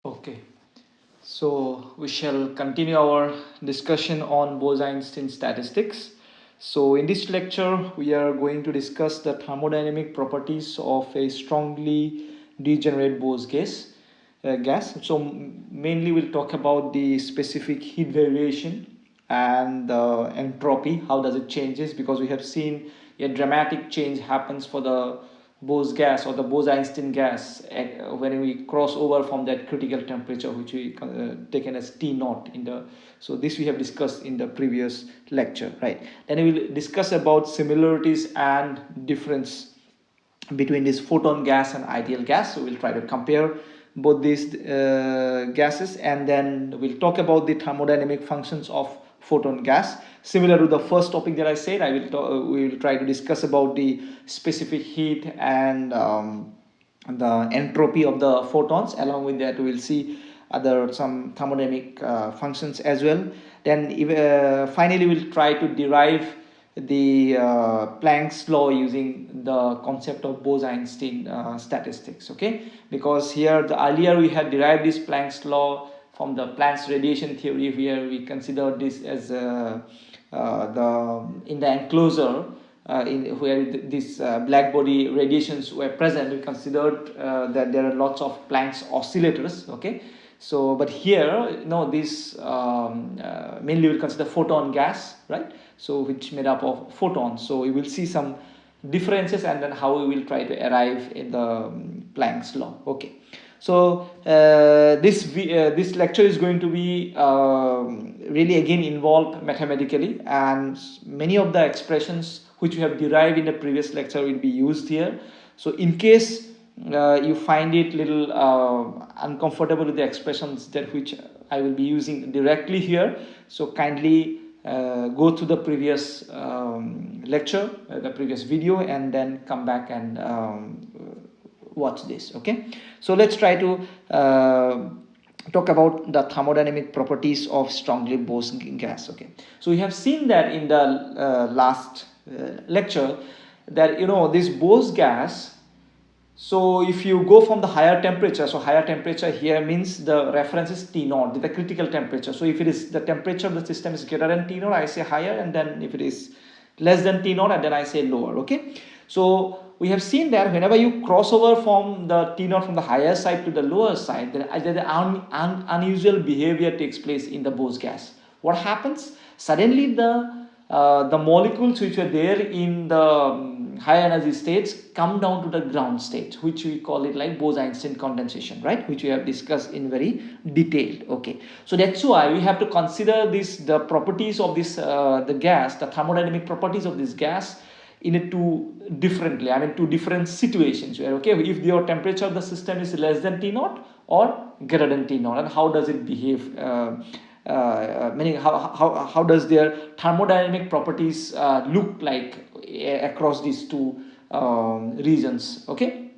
Okay, so we shall continue our discussion on Bose-Einstein statistics. So in this lecture, we are going to discuss the thermodynamic properties of a strongly degenerate Bose gas. So mainly we'll talk about the specific heat variation and the entropy, how does it changes, because we have seen a dramatic change happens for the Bose gas or the Bose-Einstein gas when we cross over from that critical temperature, which we taken as T naught in the. So this we have discussed in the previous lecture, right? Then we will discuss about similarities and difference between this photon gas and ideal gas. So we'll try to compare both these gases, and then we'll talk about the thermodynamic functions of photon gas. Similar to the first topic that I said, we will try to discuss about the specific heat and the entropy of the photons. Along with that, we will see other some thermodynamic functions as well. Then finally we'll try to derive the Planck's law using the concept of Bose-Einstein statistics. Okay, because here the earlier we had derived this Planck's law from the Planck's radiation theory, where we considered this as in the enclosure where this black body radiations were present. We considered that there are lots of Planck's oscillators. Okay, so but here this mainly we'll consider photon gas, right? So which made up of photons. So we will see some differences and then how we will try to arrive in the Planck's law. Okay, so this lecture is going to be really again involved mathematically, and many of the expressions which we have derived in the previous lecture will be used here. So in case you find it little uncomfortable with the expressions that which I will be using directly here, so kindly go to the previous lecture, the previous video, and then come back and watch this. Okay, so let's try to talk about the thermodynamic properties of strongly Bose gas. Okay, so we have seen that in the last lecture that this Bose gas. So if you go from the higher temperature, so higher temperature here means the reference is T naught, the critical temperature. So if it is the temperature of the system is greater than T naught, I say higher, and then if it is less than T naught, and then I say lower. Okay, so we have seen that whenever you cross over from the T naught from the higher side to the lower side, then unusual behavior takes place in the Bose gas. What happens? Suddenly the molecules which are there in the high energy states come down to the ground state, which we call it like Bose-Einstein condensation, right? Which we have discussed in very detailed. Okay, so that's why we have to consider the properties of this the gas, the thermodynamic properties of this gas in two different situations where, okay, if your temperature of the system is less than T naught or greater than T naught, and how does it behave, meaning how does their thermodynamic properties look like across these two regions. Okay,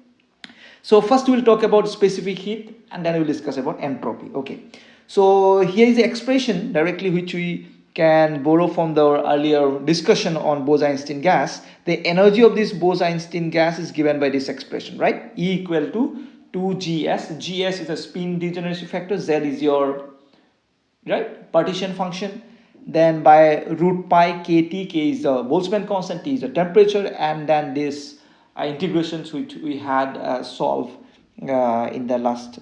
so first we'll talk about specific heat, and then we'll discuss about entropy. Okay, so here is the expression directly which we can borrow from the earlier discussion on Bose-Einstein gas. The energy of this Bose-Einstein gas is given by this expression, right? E equal to 2gs. Gs is a spin degeneracy factor, Z is your partition function, then by root pi kt, k is the Boltzmann constant, T is the temperature, and then this integrations which we had solved in the last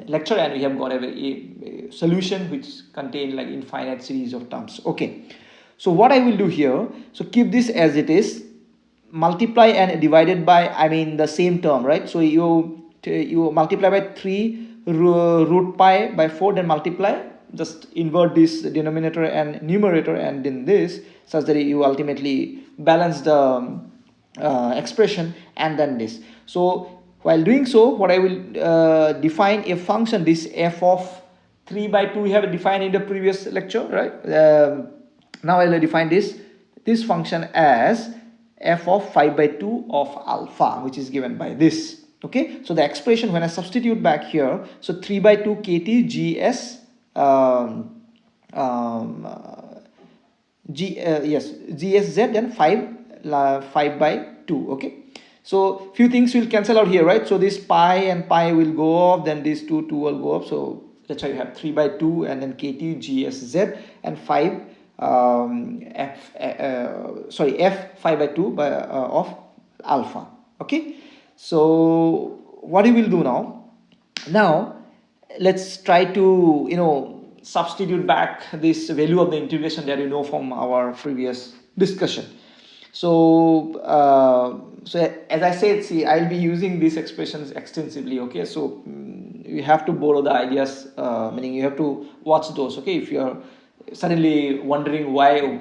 lecture, and we have got a solution which contain like infinite series of terms. Okay, so what I will do here, so keep this as it is, multiply and divided by the same term, right? So you multiply by 3 root pi by 4, then multiply, just invert this denominator and numerator, and then this, such that you ultimately balance the expression, and then this. So while doing so, what I will define a function, this f of 3 by 2 we have defined in the previous lecture, right? Now I will define this function as f of 5 by 2 of alpha, which is given by this. Okay, so the expression when I substitute back here, so 3 by 2 kt gs GSZ, then 5 by 2. Okay, So few things will cancel out here, right? So this pi and pi will go off, then these two will go up. So that's why you have 3 by 2 and then kt GSZ and 5 f 5 by 2 by of alpha. Okay, so what you will do now, let's try to substitute back this value of the integration that you know from our previous discussion. So as I said, see, I'll be using these expressions extensively. Okay, so you have to borrow the ideas, meaning you have to watch those. Okay, if you are suddenly wondering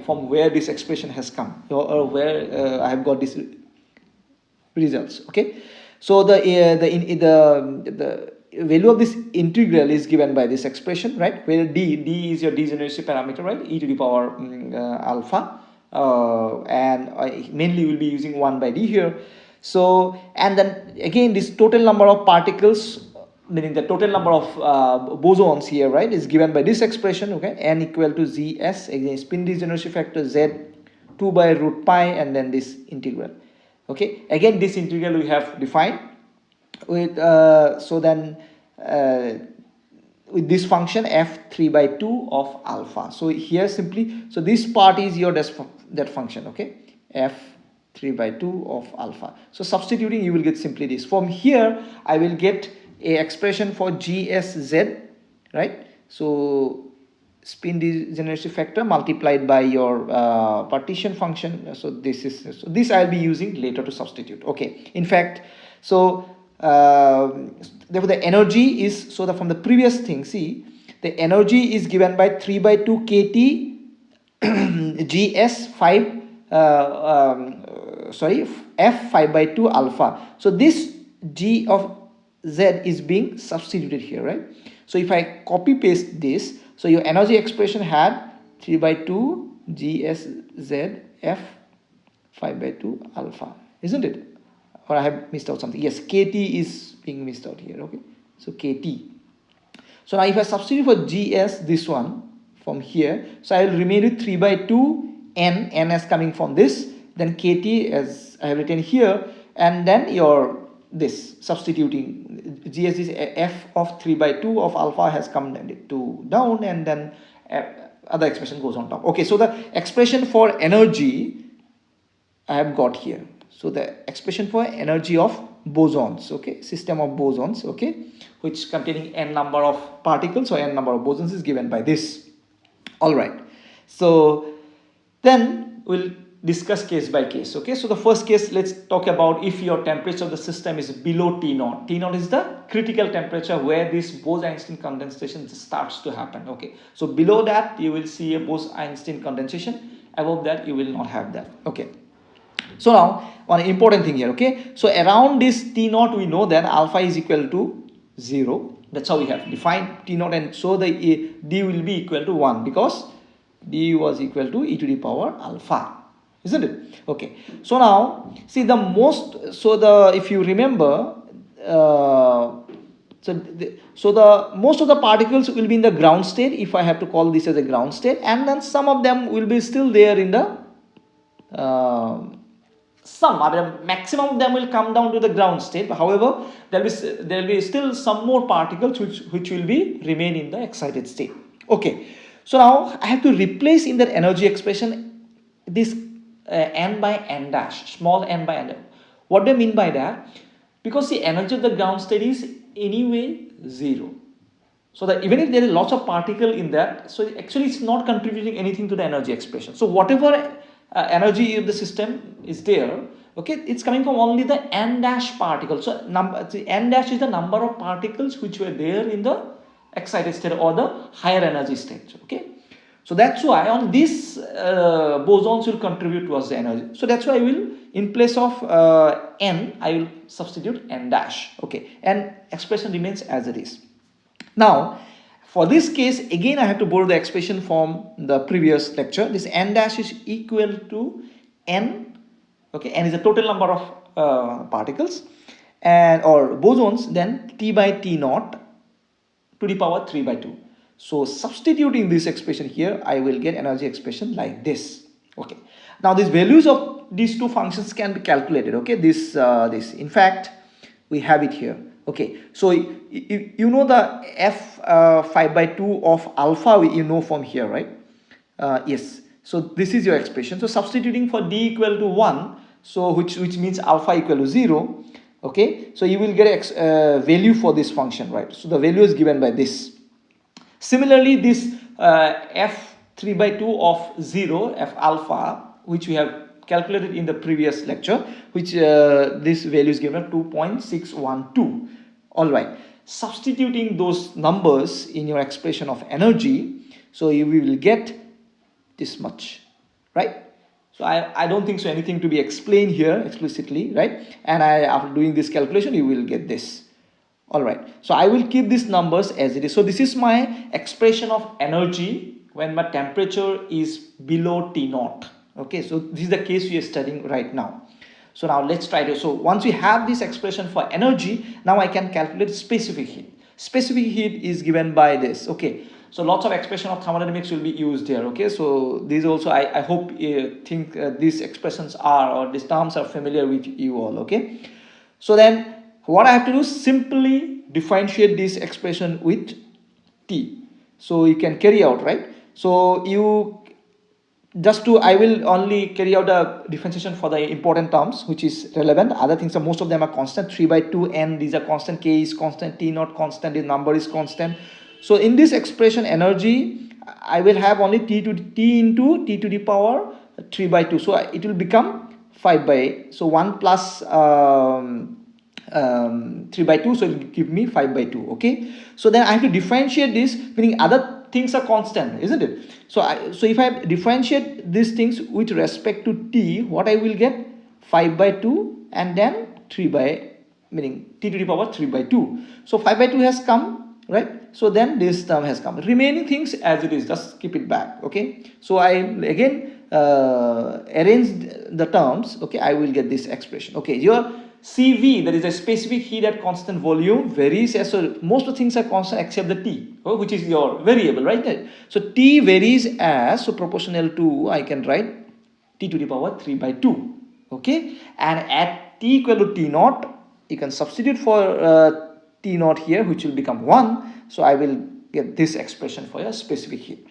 from where this expression has come, or where I have got this results. Okay, so the value of this integral is given by this expression, right, where d is your degeneracy parameter, right, e to the power alpha, and mainly we'll be using 1 by d here. So, and then again this total number of particles, meaning the total number of bosons here, right, is given by this expression. Okay, n equal to zs, again spin degeneracy factor z 2 by root pi, and then this integral. Okay, again this integral we have defined with so then with this function f3 by 2 of alpha. So here simply, so this part is your that function. Okay, f3 by 2 of alpha. So substituting, you will get simply this. From here I will get a expression for GSZ, right? So spin degeneracy factor multiplied by your partition function. So this I'll be using later to substitute. Okay, in fact, so therefore the energy is, so that from the previous thing, see, the energy is given by 3 by 2 kt gs 5 f 5 by 2 alpha. So this g of z is being substituted here, right? So if I copy paste this, so your energy expression had 3 by 2 GSZ f 5 by 2 alpha, isn't it? Or I have missed out something. Yes, KT is being missed out here. Okay, so KT. So now if I substitute for GS, this one from here, so I will remain with 3 by 2 n as coming from this, then KT as I have written here, and then your this substituting GS is f of 3 by 2 of alpha has come down, and then other expression goes on top. Okay, so the expression for energy I have got here. So the expression for energy of bosons, okay, system of bosons, okay, which containing n number of particles or n number of bosons is given by this. All right, so then we'll discuss case by case. Okay, so the first case, let's talk about if your temperature of the system is below T0. T0 is the critical temperature where this Bose-Einstein condensation starts to happen. Okay, so below that you will see a Bose-Einstein condensation, above that you will not have that. Okay, so now one important thing here. Okay, so around this T0 we know that alpha is equal to 0. That's how we have defined T0, and so the D will be equal to 1 because D was equal to e to the power alpha, isn't it? Okay, so now see the if you remember, the most of the particles will be in the ground state, if I have to call this as a ground state, and then some of them will be still there in the maximum of them will come down to the ground state. However, there will be still some more particles which will be remain in the excited state. Okay, so now I have to replace in that energy expression this n by n dash, small n by n. What do I mean by that? Because the energy of the ground state is anyway 0. So that even if there is lots of particle in that, so actually it's not contributing anything to the energy expression. So whatever energy of the system is there, okay, it's coming from only the n dash particles. So the n dash is the number of particles which were there in the excited state or the higher energy state. Okay, so that's why on this bosons will contribute towards the energy. So that's why I will, in place of n, I will substitute n dash. Okay, and expression remains as it is. Now for this case, again I have to borrow the expression from the previous lecture. This n dash is equal to n. Okay, n is the total number of particles and or bosons, then T by T naught to the power 3 by 2. So substituting this expression here, I will get energy expression like this. Okay, now these values of these two functions can be calculated. Okay, this in fact we have it here. Okay, so you know the f 5 by 2 of alpha, you know from here, right? Yes, so this is your expression. So substituting for d equal to 1, so which means alpha equal to 0. Okay, so you will get value for this function, right? So the value is given by this. Similarly, this f 3 by 2 of 0, f alpha, which we have calculated in the previous lecture, which this value is given at 2.612. All right, substituting those numbers in your expression of energy, so you will get this much, right? So I don't think so anything to be explained here explicitly, right? And after doing this calculation, you will get this. All right, so I will keep these numbers as it is. So this is my expression of energy when my temperature is below T0. Okay, so this is the case we are studying right now. So now let's try to, so once we have this expression for energy, now I can calculate specific heat. Specific heat is given by this. Okay, so lots of expression of thermodynamics will be used here. Okay, so these also I hope you think these expressions are, or these terms are familiar with you all. Okay, so then what I have to do is simply differentiate this expression with T. So you can carry out, right? So you I will only carry out a differentiation for the important terms which is relevant. Other things are, most of them are constant. 3 by 2 n, these are constant. K is constant, T not constant, this number is constant. So in this expression energy, I will have only T into T to the power 3 by 2. So it will become 5 by, so 1 plus 3 by 2, so it will give me 5 by 2. Okay, so then I have to differentiate this, meaning other things are constant, isn't it? So if I differentiate these things with respect to T, what I will get 5 by 2 and then 3 by, meaning T to the power 3 by 2. So 5 by 2 has come, right? So then this term has come. Remaining things as it is, just keep it back. Okay, so I again arrange the terms. Okay, I will get this expression. Okay, your CV, that is a specific heat at constant volume, varies as, so most of the things are constant except the T, which is your variable, right? So T varies as, so proportional to, I can write T to the power 3 by 2. Okay, and at T equal to T naught, you can substitute for T naught here, which will become 1. So I will get this expression for your specific heat.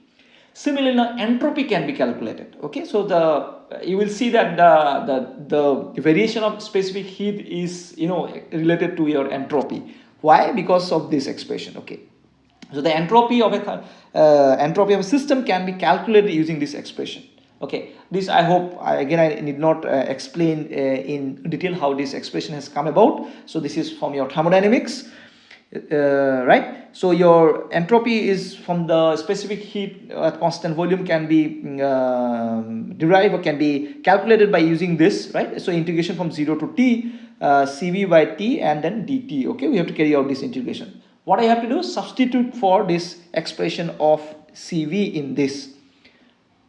Similarly, now entropy can be calculated. Okay, so you will see that the variation of specific heat is, you know, related to your entropy. Why? Because of this expression. Okay, so the entropy of a system can be calculated using this expression. Okay, this I hope I need not explain in detail how this expression has come about. So this is from your thermodynamics. Right, so your entropy is from the specific heat at constant volume can be derived or can be calculated by using this, right? So integration from 0 to T, Cv by T and then dt. Okay, we have to carry out this integration. What I have to do is substitute for this expression of Cv in this.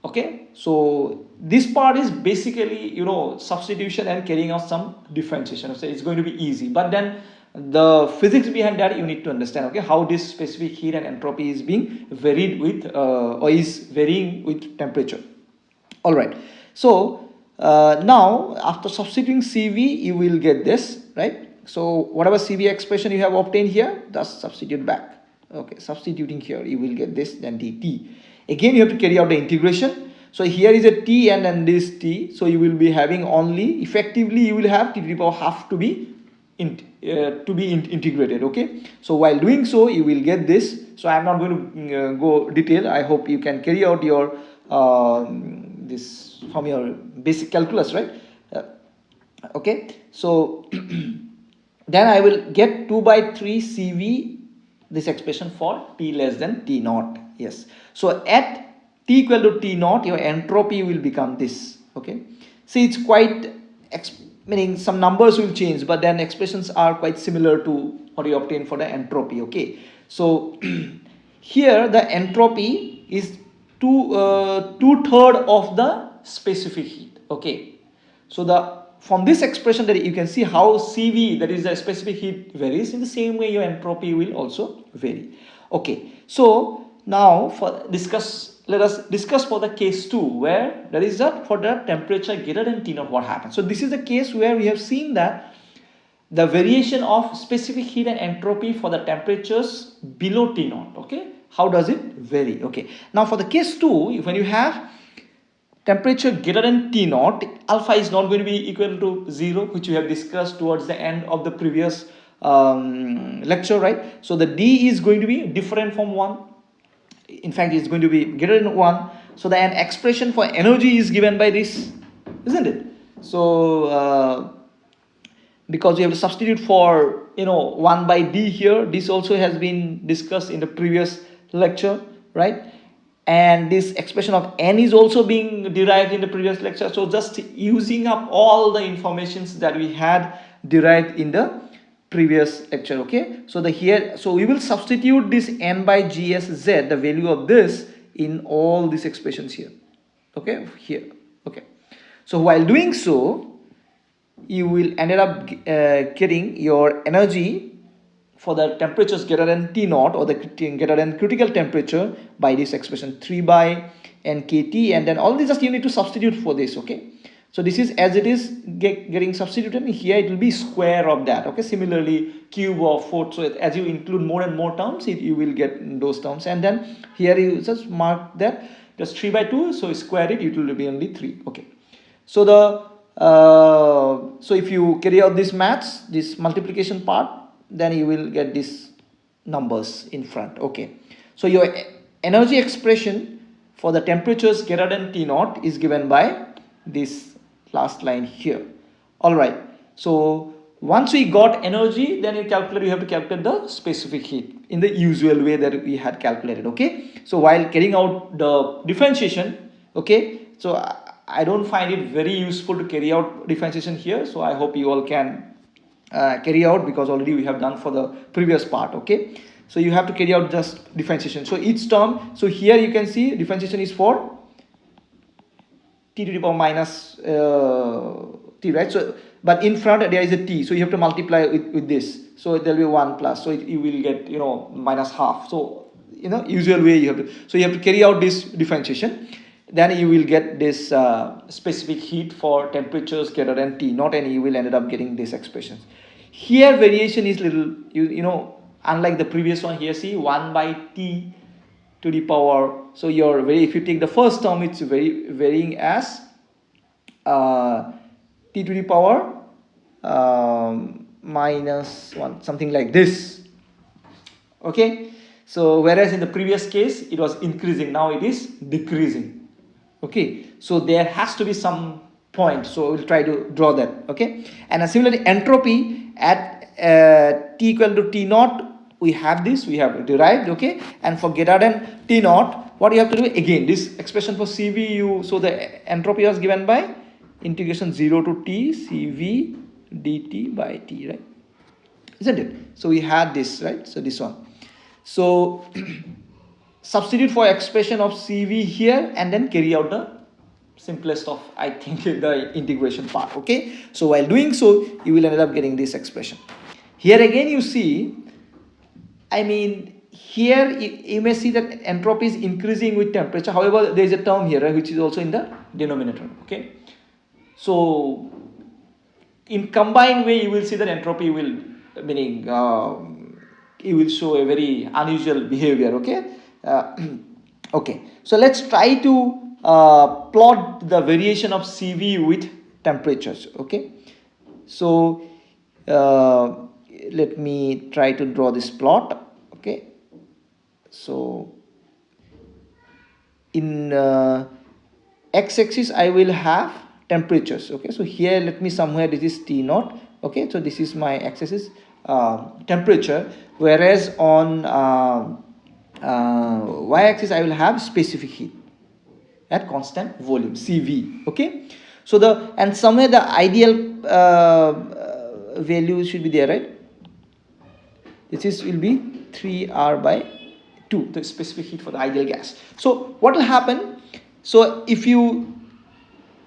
Okay, so this part is basically, you know, substitution and carrying out some differentiation. So it's going to be easy, but then the physics behind that you need to understand. Okay, how this specific heat and entropy is being varied with or is varying with temperature. All right, so now after substituting Cv, you will get this, right? So whatever Cv expression you have obtained here, just substitute back. Okay, substituting here, you will get this, then dt. Again you have to carry out the integration. So here is a t and then this t, so you will be having only, effectively you will have t to the power half to be integrated. Okay, so while doing so you will get this. So I am not going to go detail. I hope you can carry out your this from your basic calculus, right? Okay, so then I will get 2 by 3 Cv, this expression for T less than T naught. Yes, so at T equal to T naught, your entropy will become this. Okay, see, it's quite meaning some numbers will change, but then expressions are quite similar to what you obtain for the entropy. Okay, so here the entropy is 2/3 of the specific heat. Okay, so from this expression that you can see how Cv, that is the specific heat, varies. In the same way your entropy will also vary. Okay, so now for discuss let us discuss for the case 2, where there is that for the temperature greater than T naught what happens. So this is the case where we have seen that the variation of specific heat and entropy for the temperatures below T naught. Okay, how does it vary? Okay, now for the case 2, when you have temperature greater than T naught, alpha is not going to be equal to 0, which we have discussed towards the end of the previous lecture, right? So the D is going to be different from 1. In fact, it's going to be greater than 1. So the an expression for energy is given by this, isn't it? So because we have to substitute for 1 by D here, this also has been discussed in the previous lecture, right? And this expression of N is also being derived in the previous lecture. So just using up all the informations that we had derived in the previous lecture. Okay, so so we will substitute this N by GSZ, the value of this, in all these expressions here. Okay, here. Okay, so while doing so, you will ended up getting your energy for the temperatures greater than T naught, or the greater than critical temperature, by this expression 3 by NKT, and then all these just you need to substitute for this. Okay, so this is as it is getting substituted, and here it will be square of that. Okay, similarly cube of 4. So as you include more and more terms, you will get those terms, and then here you just mark that just 3 by 2, so square it will be only 3. Okay, so so if you carry out this maths, this multiplication part, then you will get these numbers in front. Okay, so your energy expression for the temperatures greater than T naught is given by this last line here. All right, so once we got energy, then you have to calculate the specific heat in the usual way that we had calculated. Okay, so while carrying out the differentiation, okay, so I don't find it very useful to carry out differentiation here, so I hope you all can carry out, because already we have done for the previous part. Okay, so you have to carry out just differentiation. So each term, so here you can see differentiation is for T to the power minus T, right? So but in front there is a T, so you have to multiply with this, so there will be 1 plus, so you will get minus half. So usual way you have to, so you have to carry out this differentiation, then you will get this specific heat for temperatures greater than T naught, and you will end up getting this expression. Here variation is little, unlike the previous one. Here see 1 by T to the power, so if you take the first term, it's varying as T to the power minus 1, something like this. Okay, so whereas in the previous case it was increasing, now it is decreasing. Okay, so there has to be some point, so we'll try to draw that. Okay, and similarly entropy at T equal to T naught, we have derived. Okay, and for greater than T naught, what you have to do again, this expression for CV, so the entropy was given by integration 0 to T CV dt by T, right? Isn't it? So we had this, right? So this one, so substitute for expression of CV here, and then carry out the simplest of, I think, the integration part. Okay, so while doing so, you will end up getting this expression. Here again you see, I mean, here you may see that entropy is increasing with temperature. However, there is a term here, right, which is also in the denominator. Okay, so in combined way you will see that entropy will, meaning it will show a very unusual behavior. Okay. Okay, so let's try to plot the variation of CV with temperatures. Okay, so let me try to draw this plot. Okay, so in x-axis I will have temperatures. Okay, so here let me somewhere, this is T naught. Okay, so this is my x-axis temperature, whereas on y-axis I will have specific heat at constant volume, CV. Okay, so and somewhere the ideal value should be there, right? This will be 3R by 2, the specific heat for the ideal gas. So what will happen, so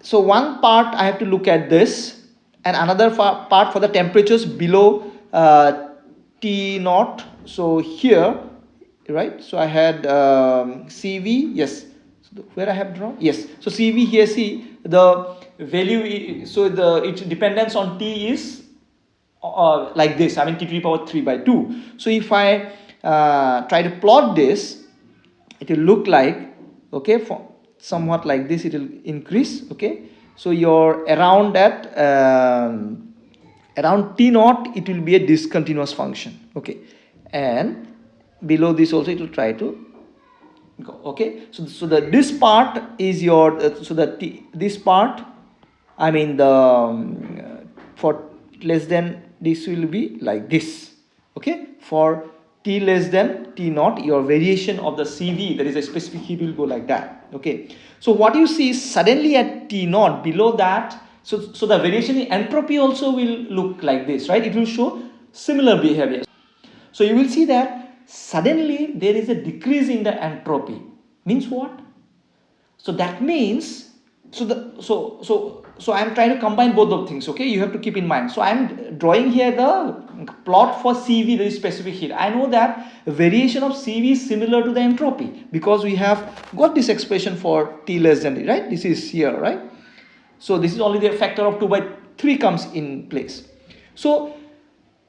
so one part I have to look at this, and another part for the temperatures below T naught. So here, right, so I had CV, yes, So where I have drawn, yes, so CV here, see the value, so its dependence on T is like this, I mean T to the power 3 by 2. So if I try to plot this, it will look like, okay, for somewhat like this, it will increase, okay. So you're around that around T naught, it will be a discontinuous function, okay, and below this also it will try to go, okay. So this part is your so this part, I mean the for less than this will be like this, okay. For T less than T naught, your variation of the CV, that is a specific heat, will go like that, okay. So what you see is suddenly at T naught, below that, so the variation in entropy also will look like this, right? It will show similar behavior. So you will see that suddenly there is a decrease in the entropy. Means what? So that means, so I am trying to combine both of things, okay. You have to keep in mind. So I am drawing here the plot for CV, the specific heat. I know that variation of CV is similar to the entropy because we have got this expression for T less than T, right? This is here, right? So this is only the factor of 2 by 3 comes in place. So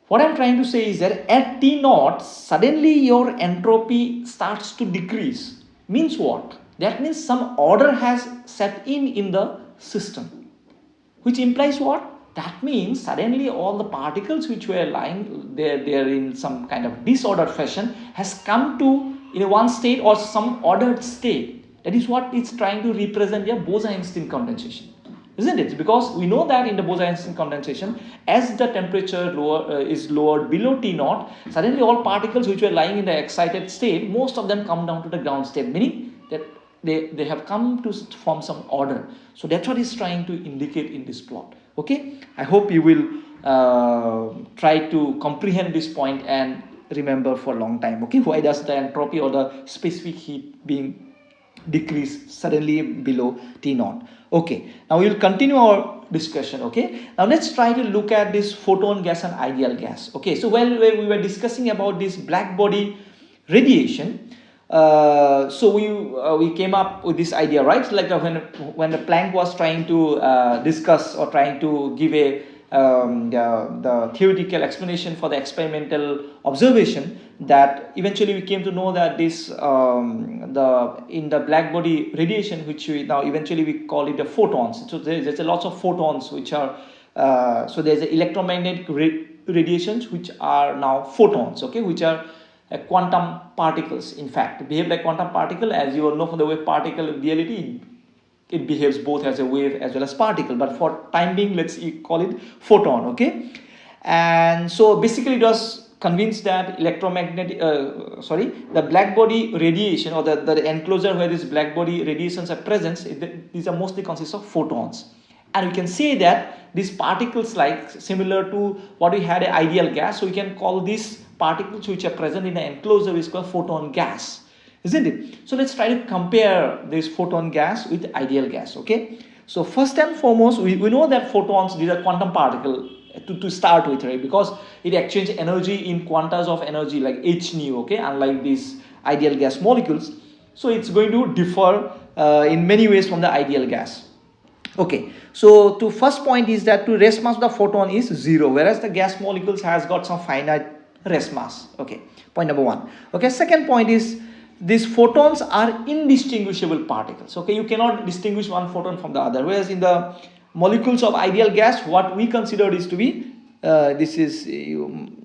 what I'm trying to say is that at T naught, suddenly your entropy starts to decrease. Means what? That means some order has set in the system. Which implies what? That means suddenly all the particles which were lying there in some kind of disordered fashion has come to in one state or some ordered state. That is what it's trying to represent a Bose-Einstein condensation. Isn't it? Because we know that in the Bose-Einstein condensation, as the temperature is lowered below T naught, suddenly all particles which were lying in the excited state, most of them come down to the ground state, meaning that they have come to form some order. So that's what is trying to indicate in this plot. Okay, I hope you will try to comprehend this point and remember for a long time. Okay, why does the entropy or the specific heat being decrease suddenly below T naught? Okay, now we will continue our discussion. Okay, now let's try to look at this photon gas and ideal gas. Okay, so while we were discussing about this black body radiation, so we came up with this idea, right? Like when the Planck was trying to discuss or trying to give a the theoretical explanation for the experimental observation, that eventually we came to know that this in the black body radiation, which we now eventually we call it the photons. So there's a lots of photons which are so there's the electromagnetic radiations which are now photons, okay, which are quantum particles. In fact, behave like quantum particle. As you all know from the wave particle reality, it behaves both as a wave as well as particle, but for time being let's call it photon, okay. And so basically it was convinced that electromagnetic the black body radiation or the enclosure where these black body radiations are present, these are mostly consist of photons. And we can say that these particles like similar to what we had an ideal gas, so we can call these particles which are present in the enclosure is called photon gas, isn't it? So let's try to compare this photon gas with ideal gas, okay. So first and foremost, we know that photons, these are quantum particle to start with, right? Because it exchanges energy in quantas of energy like h nu, okay, unlike these ideal gas molecules. So it's going to differ in many ways from the ideal gas. Okay, so to first point is that to rest mass of the photon is 0, whereas the gas molecules has got some finite rest mass. Okay, point number 1. Okay, second point is these photons are indistinguishable particles. Okay, you cannot distinguish one photon from the other, whereas in the molecules of ideal gas, what we considered is to be this is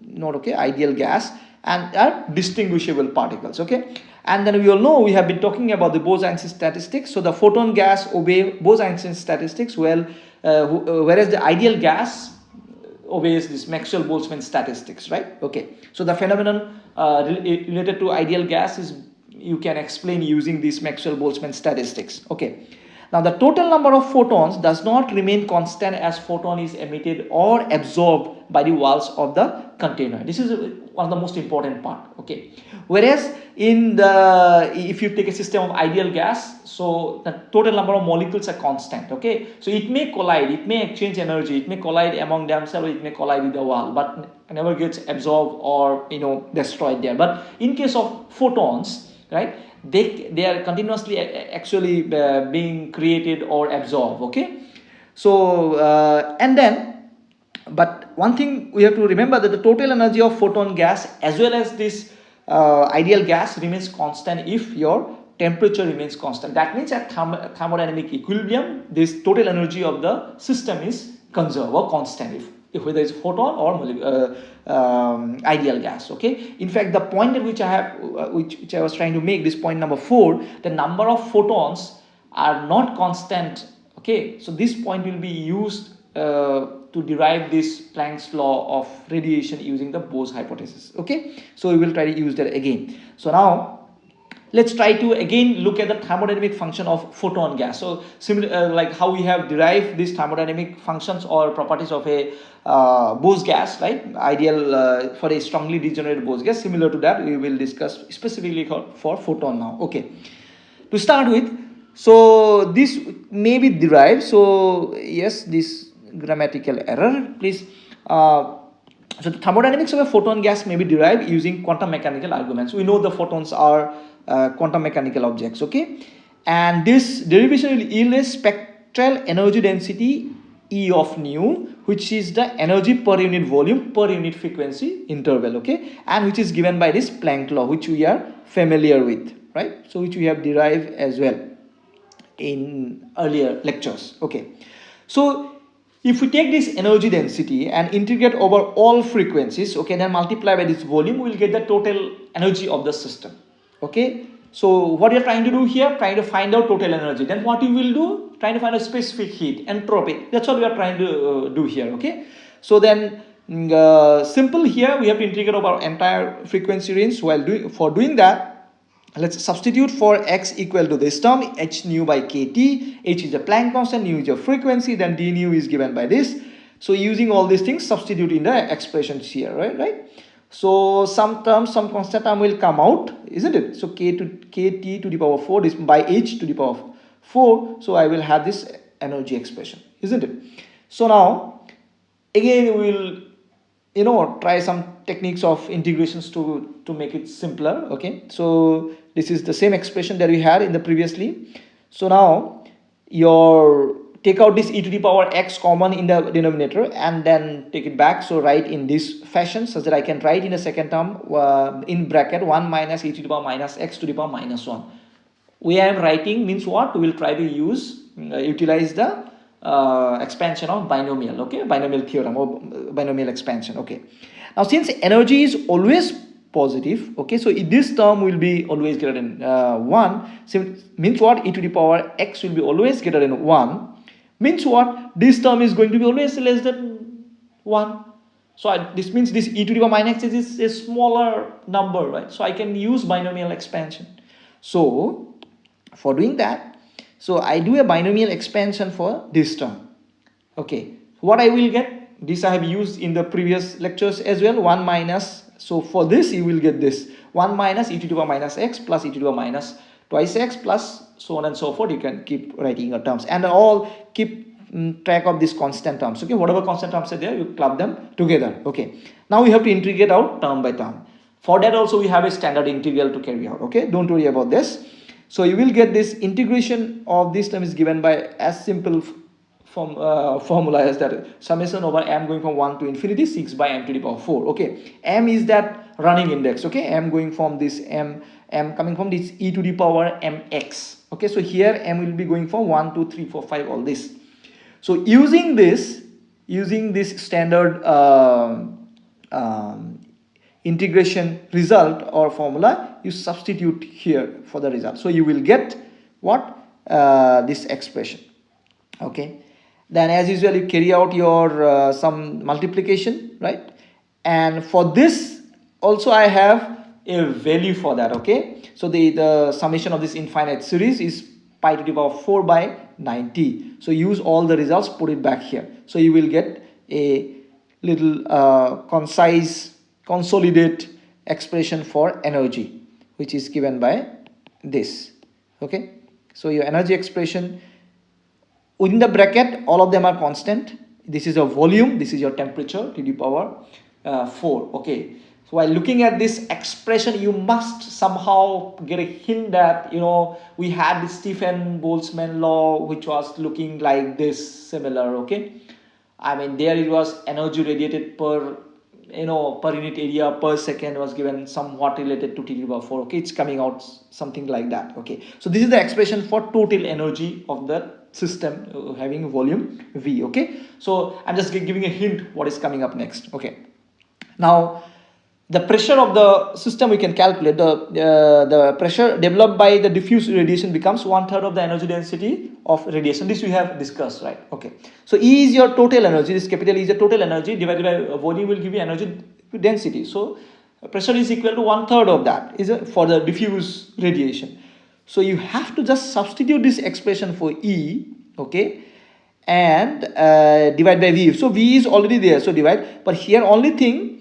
not okay ideal gas and are distinguishable particles. Okay, and then we all know we have been talking about the Bose-Einstein statistics. So the photon gas obey Bose-Einstein statistics, well, whereas the ideal gas obeys this Maxwell-Boltzmann statistics, right? Okay, so the phenomenon related to ideal gas is you can explain using these Maxwell-Boltzmann statistics. Okay, now the total number of photons does not remain constant as photon is emitted or absorbed by the walls of the container. This is one of the most important part. Okay, whereas in the if you take a system of ideal gas, so the total number of molecules are constant. Okay, so it may collide, it may exchange energy, it may collide among themselves, it may collide with the wall, but never gets absorbed or destroyed there. But in case of photons, right? They are continuously actually being created or absorbed. Okay, so and then, but one thing we have to remember, that the total energy of photon gas as well as this ideal gas remains constant if your temperature remains constant. That means at thermodynamic equilibrium, this total energy of the system is conserved or constant, if whether it's photon or ideal gas. Okay, in fact, the point at which I have which I was trying to make, this point number 4, the number of photons are not constant. Okay, so this point will be used to derive this Planck's law of radiation using the Bose hypothesis. Okay, so we will try to use that again. So now let's try to again look at the thermodynamic function of photon gas. So similar like how we have derived these thermodynamic functions or properties of a Bose gas, right, ideal for a strongly degenerate Bose gas. Similar to that, we will discuss specifically for photon now. Okay, to start with, so this may be derived. So yes, this grammatical error, please. So the thermodynamics of a photon gas may be derived using quantum mechanical arguments. We know the photons are quantum mechanical objects. Okay, and this derivation will yield a spectral energy density E of nu, which is the energy per unit volume per unit frequency interval. Okay, and which is given by this Planck law, which we are familiar with, right? So which we have derived as well in earlier lectures. Okay, so if we take this energy density and integrate over all frequencies, okay, then multiply by this volume, we will get the total energy of the system. Okay, so what you are trying to do here, trying to find out total energy. Then what you will do, trying to find a specific heat, entropy. That's what we are trying to do here. Okay, so then simple here, we have to integrate over our entire frequency range. While doing that, let's substitute for x equal to this term, h nu by kt. H is a Planck constant, nu is your frequency, then d nu is given by this. So using all these things, substitute in the expressions here, right? So some constant term will come out, isn't it? So kt to the power 4 is by h to the power 4. So I will have this energy expression, isn't it? So now again we will try some techniques of integrations to make it simpler. Okay, so this is the same expression that we had in the previously. So now take out this e to the power x common in the denominator and then take it back. So write in this fashion such that I can write in the second term in bracket 1 minus e to the power minus x to the power minus 1. We am writing means what? We will try to utilize the expansion of binomial. Okay, binomial theorem or binomial expansion. Okay, now since energy is always positive, okay, so this term will be always greater than 1. So means what? E to the power x will be always greater than 1. Means what? This term is going to be always less than 1. So this means this e to the power minus x is a smaller number, right? So I can use binomial expansion. So for doing that, so I do a binomial expansion for this term. Okay, what I will get, this I have used in the previous lectures as well, 1 minus, so for this you will get this 1 minus e to the power minus x plus e to the power minus twice x plus so on and so forth. You can keep writing your terms and all keep track of these constant terms. Okay, whatever constant terms are there, you club them together. Okay, now we have to integrate out term by term. For that also we have a standard integral to carry out. Okay, don't worry about this. So you will get this integration of this term is given by as simple formula as that summation over m going from 1 to infinity 6 by m to the power 4. Okay, m is that running index. Okay, m going from this m coming from this e to the power mx. Okay, so here m will be going from 1 2 3 4 5 all this. So using this standard integration result or formula, you substitute here for the result. So you will get what? This expression. Okay, then as usual you carry out your some multiplication, right? And for this also I have a value for that. Okay, so the summation of this infinite series is pi to the power 4 by 90. So use all the results, put it back here. So you will get a little concise consolidate expression for energy, which is given by this. Okay, so your energy expression within the bracket, all of them are constant. This is your volume, this is your temperature to the power 4. Okay, So while looking at this expression, you must somehow get a hint that, you know, we had the Stephen Boltzmann law, which was looking like this, similar, okay. I mean, there it was energy radiated per, you know, per unit area per second was given somewhat related to T⁴, okay. It's coming out something like that, okay. So this is the expression for total energy of the system having volume V, okay. So I'm just giving a hint what is coming up next, okay. Now the pressure of the system we can calculate. The pressure developed by the diffuse radiation becomes 1/3 of the energy density of radiation. This we have discussed, right? Okay. So E is your total energy. This capital E is the total energy divided by volume will give you energy density. So pressure is equal to 1/3 of that is for the diffuse radiation. So you have to just substitute this expression for E, okay, and divide by V. So V is already there, so divide. But here only thing.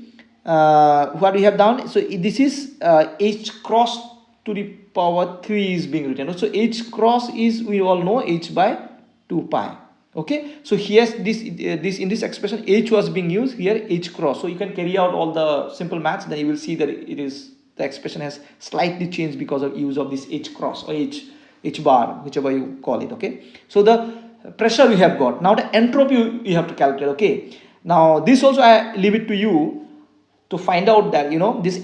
What we have done, so this is h cross to the power 3 is being written. So h cross is, we all know, h by 2 pi, okay. So here's this in this expression h was being used, here h cross. So you can carry out all the simple maths, then you will see that it is, the expression has slightly changed because of use of this h cross or h bar, whichever you call it, okay. So the pressure we have got. Now the entropy you have to calculate, okay. Now this also I leave it to you to find out that, you know, this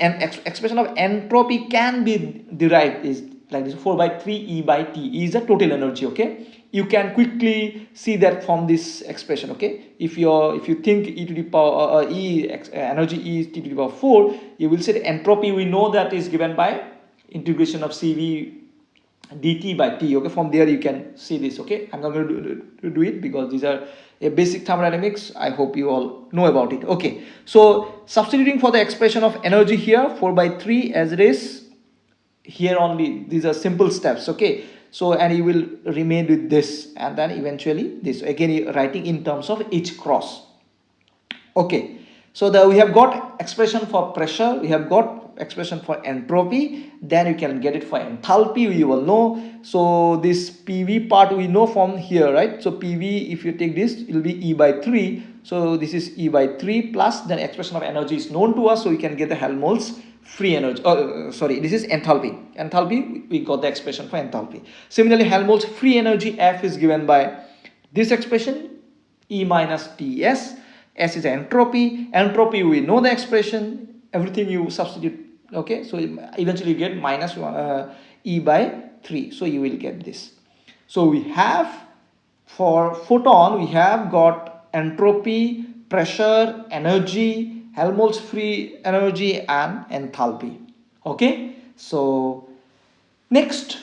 expression of entropy can be derived is like this: 4/3 E by T. E is the total energy, okay. You can quickly see that from this expression, okay. If you think e to the power energy E is T⁴, you will say the entropy, we know that is given by integration of CV dt by T, okay. From there you can see this, okay. I'm not going to do it because these are a basic thermodynamics. I hope you all know about it, okay. So substituting for the expression of energy here, 4/3 as it is here only, these are simple steps, okay. So and you will remain with this, and then eventually this, again writing in terms of h cross, okay. So we have got expression for pressure, we have got expression for entropy, then you can get it for enthalpy, you will know. So this PV part we know from here, right? So PV, if you take this, it will be E by 3. So this is E by 3 plus, then expression of energy is known to us, so we can get the Helmholtz free energy. This is enthalpy. Enthalpy, we got the expression for enthalpy. Similarly, Helmholtz free energy F is given by this expression, E minus Ts. S is entropy. Entropy, we know the expression. Everything you substitute, okay. So eventually you get minus E by 3. So you will get this. So we have, for photon, we have got entropy, pressure, energy, Helmholtz free energy, and enthalpy, okay. So next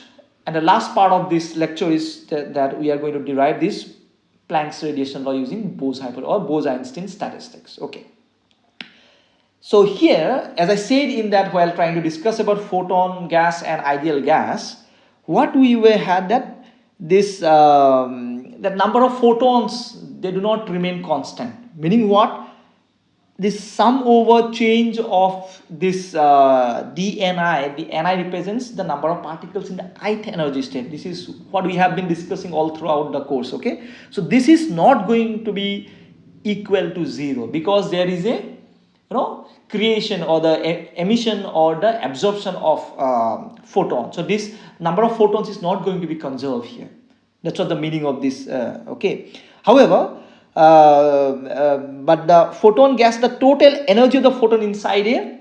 and the last part of this lecture is that we are going to derive this Planck's radiation law using Bose or Bose-Einstein statistics, okay. So here, as I said in that while trying to discuss about photon gas and ideal gas, what we had that this that number of photons, they do not remain constant. Meaning what? This sum over change of this dNi, the Ni represents the number of particles in the ith energy state. This is what we have been discussing all throughout the course, okay. So this is not going to be equal to 0 because there is a, you know, creation or the emission or the absorption of photons. So this number of photons is not going to be conserved here. That's what the meaning of this, okay. However, but the photon gas, the total energy of the photon inside a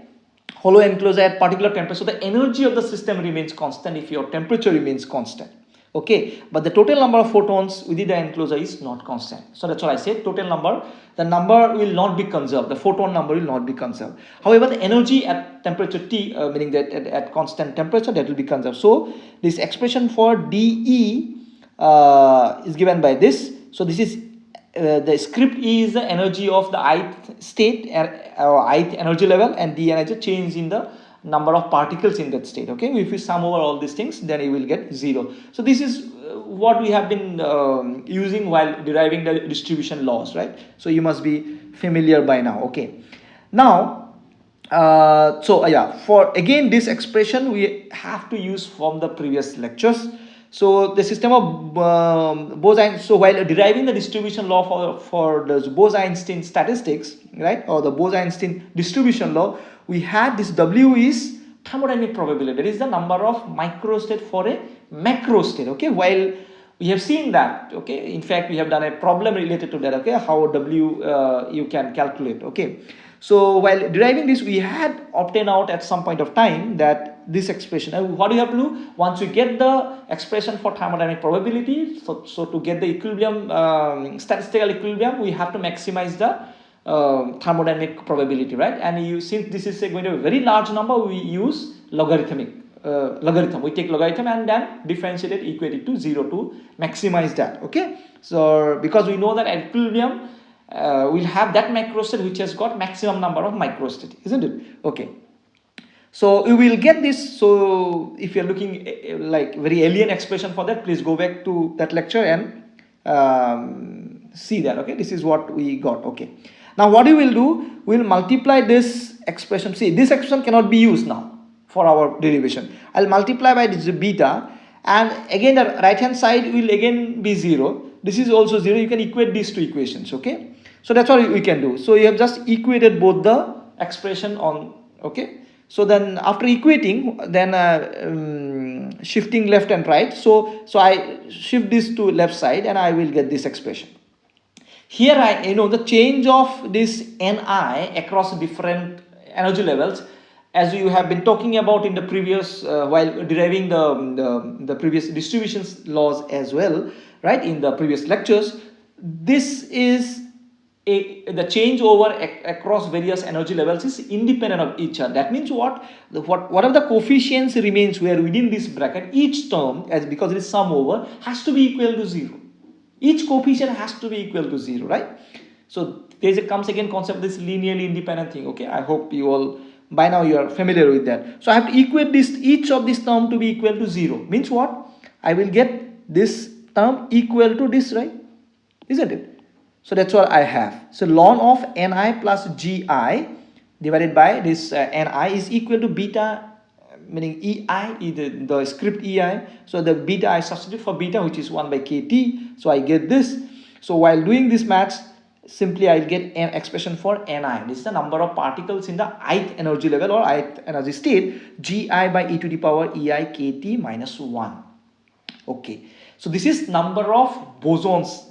hollow enclosure at particular temperature, so the energy of the system remains constant if your temperature remains constant, okay. But the total number of photons within the enclosure is not constant. So that's what I said, total number, the number will not be conserved, the photon number will not be conserved. However, the energy at temperature T, meaning that at constant temperature, that will be conserved. So this expression for dE is given by this. So this is the script E is the energy of the ith state or ith energy level, and dN is a change in the number of particles in that state, okay. If you sum over all these things, then you will get 0. So this is what we have been using while deriving the distribution laws, right? So you must be familiar by now, okay. Now for again this expression we have to use from the previous lectures. So the system of Bose-Einstein, so while deriving the distribution law for the Bose-Einstein statistics, right, or the Bose-Einstein distribution law, we had this W is thermodynamic probability, that is the number of microstate for a macro state. Okay, while we have seen that, okay, in fact we have done a problem related to that, okay, how W you can calculate. Okay, so while deriving this, we had obtained out at some point of time that this expression, what do you have to do once you get the expression for thermodynamic probability? So to get the equilibrium, statistical equilibrium, we have to maximize the thermodynamic probability, right? And you, since this is going to be a very large number, we use logarithm. We take logarithm and then differentiate it, equate it to 0 to maximize that. Okay, so because we know that at equilibrium we'll have that macrostate which has got maximum number of microstate, isn't it? Okay, so you will get this. So if you're looking like very alien expression for that, please go back to that lecture and see that. Okay, this is what we got. Okay, now what we will do, we'll multiply this expression. See, this expression cannot be used now for our derivation. I'll multiply by this beta, and again the right hand side will again be 0. This is also 0. You can equate these two equations. Okay, so that's what we can do. So you have just equated both the expression on. Okay, so then after equating, then shifting left and right, so I shift this to left side and I will get this expression. Here I the change of this Ni across different energy levels, as you have been talking about in the previous while deriving the previous distributions laws as well, right, in the previous lectures. This is the change over across various energy levels is independent of each other. That means whatever the coefficients remains where within this bracket, each term, as because it is sum over, has to be equal to 0. Each coefficient has to be equal to 0, right? So there comes again concept, this linearly independent thing. Okay, I hope you all by now you are familiar with that. So I have to equate this, each of this term to be equal to 0. Means what? I will get this term equal to this, right? Isn't it? So that's what I have. So ln of Ni plus Gi divided by this Ni is equal to beta, meaning Ei, the script Ei. So the beta I substitute for beta, which is 1 by kT. So I get this. So while doing this maths, simply I'll get an expression for Ni. This is the number of particles in the ith energy level or ith energy state, Gi by e to the power Ei kT minus 1. Okay, so this is number of bosons,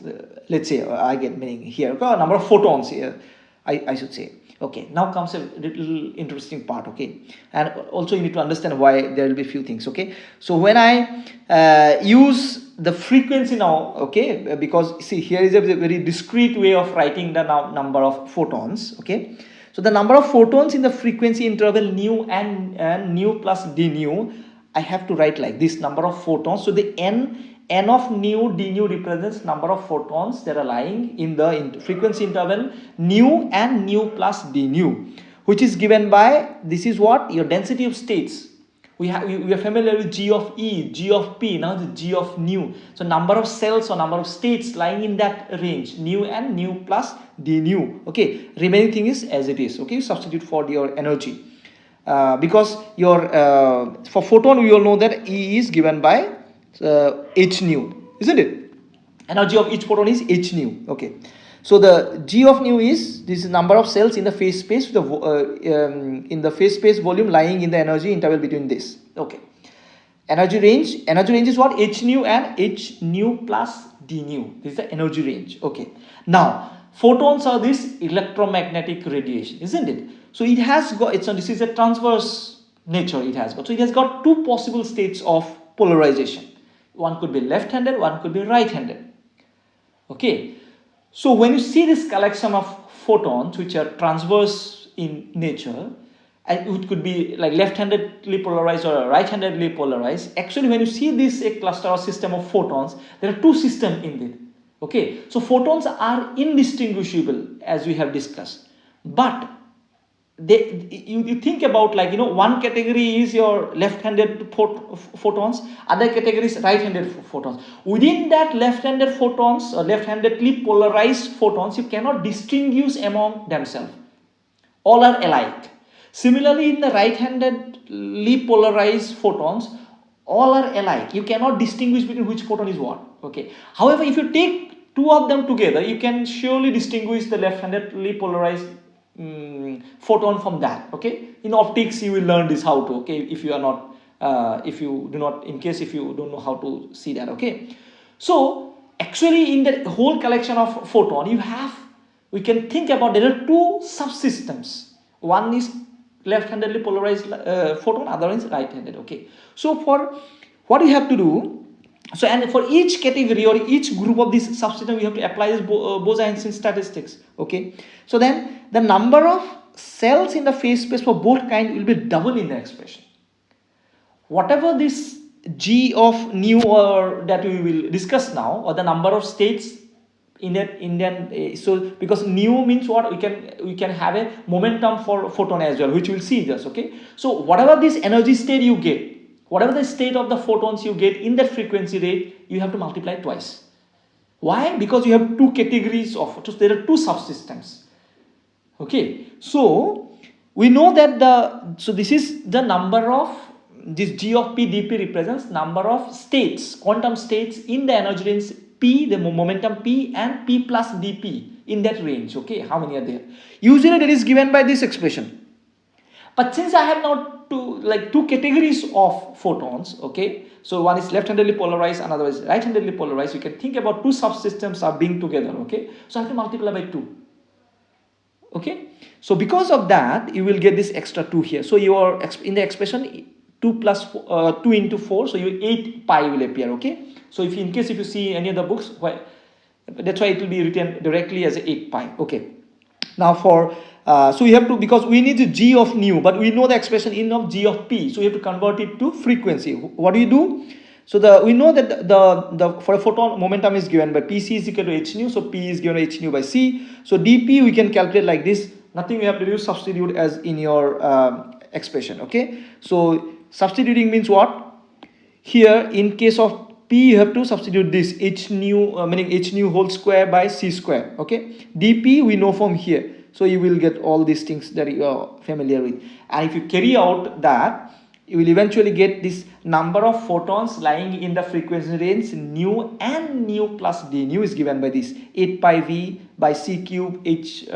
let's say, I get meaning here, number of photons here, I should say. Okay, now comes a little interesting part. Okay, and also you need to understand why there will be few things. Okay, so when I use the frequency now, okay, because see, here is a very discrete way of writing the number of photons. Okay, so the number of photons in the frequency interval nu and nu plus d nu, I have to write like this, number of photons. So the n of nu d nu represents number of photons that are lying in the frequency interval nu and nu plus d nu, which is given by, this is what, your density of states. We are familiar with G of E, G of P, now the G of nu. So number of cells or number of states lying in that range, nu and nu plus d nu. Okay, remaining thing is as it is. Okay, substitute for your energy. Because your for photon we all know that E is given by h nu, isn't it? Energy of each photon is h nu. Okay, so the G of nu is this number of cells in the phase space, in the phase space volume lying in the energy interval between this. Okay, energy range is what, h nu and h nu plus d nu. This is the energy range. Okay, now photons are this electromagnetic radiation, isn't it? So it has got, this is a transverse nature it has got. So it has got two possible states of polarization. One could be left-handed, one could be right-handed. Okay, so when you see this collection of photons which are transverse in nature, and it could be like left-handedly polarized or right-handedly polarized, actually when you see this a cluster or system of photons, there are two systems in it. Okay, so photons are indistinguishable as we have discussed, but you think about, like, one category is your left-handed photons, other category is right-handed photons. Within that left-handed photons or left-handedly polarized photons, you cannot distinguish among themselves. All are alike. Similarly, in the right-handedly polarized photons, all are alike. You cannot distinguish between which photon is what. Okay. However, if you take two of them together, you can surely distinguish the left-handedly polarized photon from that. Okay, in optics you will learn this how to, okay, if you are not if you do not, in case if you don't know how to see that. Okay, so actually in the whole collection of photon you have, we can think about there are two subsystems. One is left-handedly polarized photon, other is right-handed. Okay, so for what you have to do, so and for each category or each group of this subsystem we have to apply this Bose-Einstein statistics. Okay, so then the number of cells in the phase space for both kind will be double in the expression. Whatever this g of nu or that we will discuss now, or the number of states in that so because nu means what, we can have a momentum for photon as well, which we'll see this. Okay, so whatever this energy state you get, whatever the state of the photons you get in that frequency rate, you have to multiply twice. Why? Because you have two categories of, so there are two subsystems. Okay, so we know that so this is the number of, this g of p dp represents number of states, quantum states in the energy range p, the momentum p, and p plus dp in that range. Okay, how many are there? Usually that is given by this expression. But since I have now two categories of photons, okay, so one is left-handedly polarized, another is right-handedly polarized, you can think about two subsystems are being together. Okay, so I have to multiply by 2. Okay, so because of that you will get this extra 2 here. So you are in the expression 2 plus 2 into 4, so you 8 pi will appear. Okay, so if in case if you see any of the books, that's why it will be written directly as 8 pi. Okay, now for so we have to, because we need the g of nu, but we know the expression in of g of p, so we have to convert it to frequency. What do you do? So we know that the for a photon momentum is given by pc is equal to h nu, so p is given by h nu by c. So dp we can calculate like this. Nothing we have to do, substitute as in your expression. Okay, so substituting means what? Here in case of p you have to substitute this h nu, meaning h nu whole square by c square. Okay, dp we know from here, so you will get all these things that you are familiar with, and if you carry out that, you will eventually get this number of photons lying in the frequency range nu, and nu plus d. Nu is given by this 8 pi v by c cube h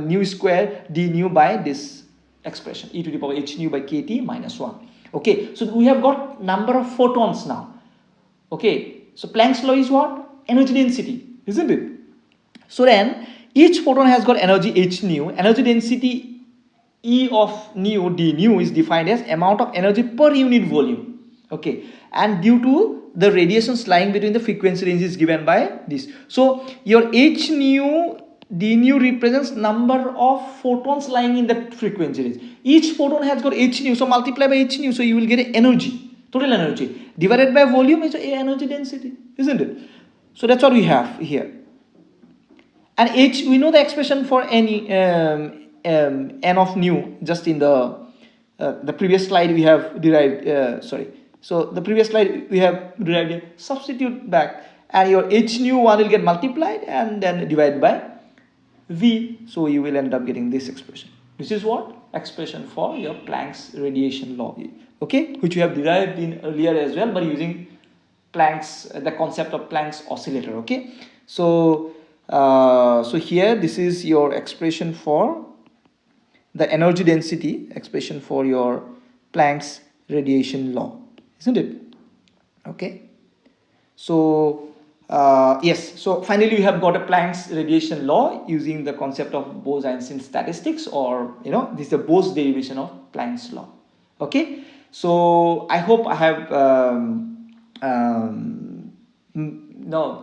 nu square d nu by this expression e to the power h nu by kt minus 1. Okay, so we have got number of photons now. Okay, so Planck's law is what? Energy density, isn't it? So then each photon has got energy h nu. Energy density E of nu d nu is defined as amount of energy per unit volume. Okay, and due to the radiations lying between the frequency range is given by this. So your h nu d nu represents number of photons lying in that frequency range. Each photon has got h nu, so multiply by h nu, so you will get energy, total energy, divided by volume is energy density, isn't it? So that's what we have here. And h, we know the expression for any n of nu, just in the previous slide we have derived, so the previous slide we have derived it. Substitute back, and your h nu one will get multiplied and then divided by v, so you will end up getting this expression. This is what? Expression for your Planck's radiation law. Okay, which we have derived in earlier as well, by using Planck's, the concept of Planck's oscillator. Okay, so so here this is your expression for the energy density, expression for your Planck's radiation law, isn't it? Okay, so yes, so finally we have got a Planck's radiation law using the concept of Bose-Einstein statistics, or this is the Bose derivation of Planck's law. Okay, so I hope I have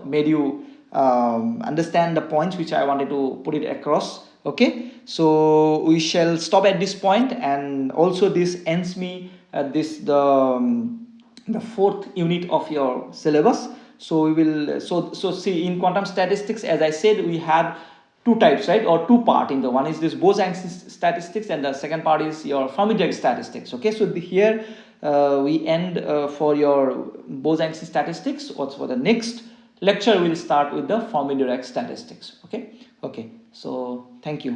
made you understand the points which I wanted to put it across. Okay, so we shall stop at this point, and also this ends me the 4th unit of your syllabus. So we will so see, in quantum statistics, as I said, we had 2 types, right, or 2 parts in the one is this Bose-Einstein statistics, and the second part is your Fermi-Dirac statistics. Okay, so here we end for your Bose-Einstein statistics. What's for the next lecture, we'll start with the Fermi-Dirac statistics. Okay, so thank you.